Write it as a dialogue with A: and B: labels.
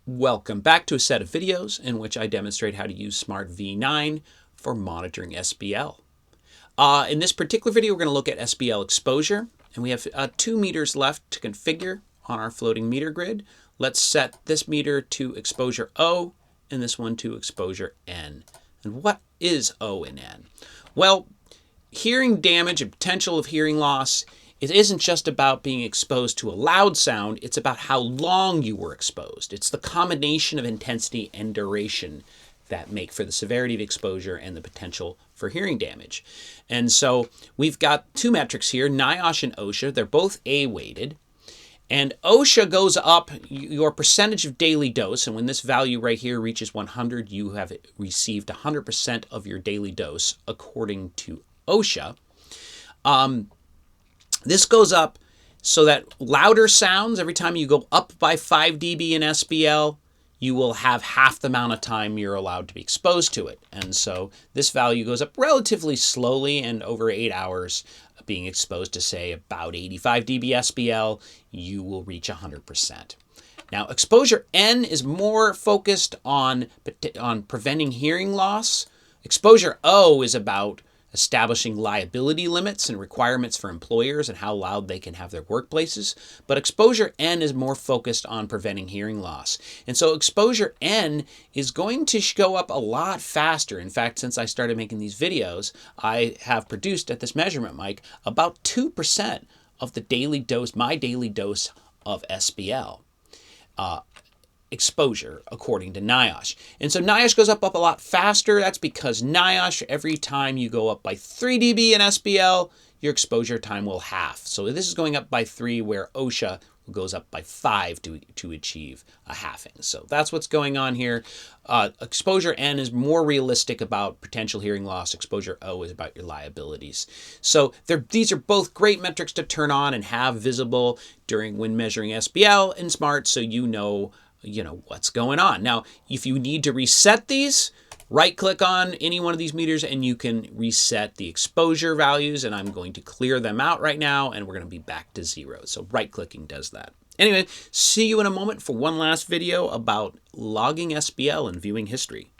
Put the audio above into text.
A: Welcome back to a set of videos in which I demonstrate how to use Smaart v9 for monitoring SPL. In this particular video, we're going to look at SPL exposure, and we have 2 meters left to configure on our floating meter grid. Let's set this meter to exposure O and this one to exposure N. And what is O and N? Well, hearing damage and potential of hearing loss, it isn't just about being exposed to a loud sound, it's about how long you were exposed. It's the combination of intensity and duration that make for the severity of exposure and the potential for hearing damage. And so we've got two metrics here, NIOSH and OSHA. They're both A-weighted. And OSHA goes up your percentage of daily dose, and when this value right here reaches 100, you have received 100% of your daily dose according to OSHA. This goes up so that louder sounds, every time you go up by 5 dB in SPL, you will have half the amount of time you're allowed to be exposed to it. And so this value goes up relatively slowly, and over 8 hours being exposed to, say, about 85 dB SPL, you will reach 100%. Now, exposure N is more focused on preventing hearing loss. Exposure O is about establishing liability limits and requirements for employers and how loud they can have their workplaces. But exposure N is more focused on preventing hearing loss. And so exposure N is going to go up a lot faster. In fact, since I started making these videos, I have produced at this measurement mic about 2% of the daily dose, my daily dose of SPL. Exposure according to NIOSH. And so NIOSH goes up a lot faster. That's because NIOSH, every time you go up by 3 dB in SPL, your exposure time will half. So this is going up by 3, where OSHA goes up by 5 to achieve a halving. So that's what's going on here. Exposure N is more realistic about potential hearing loss. Exposure O is about your liabilities. So these are both great metrics to turn on and have visible when measuring SPL in Smaart, so you know what's going on. Now, if you need to reset these, right-click on any one of these meters and you can reset the exposure values, and I'm going to clear them out right now, and we're going to be back to 0. So right-clicking does that. Anyway, see you in a moment for one last video about logging SPL and viewing history.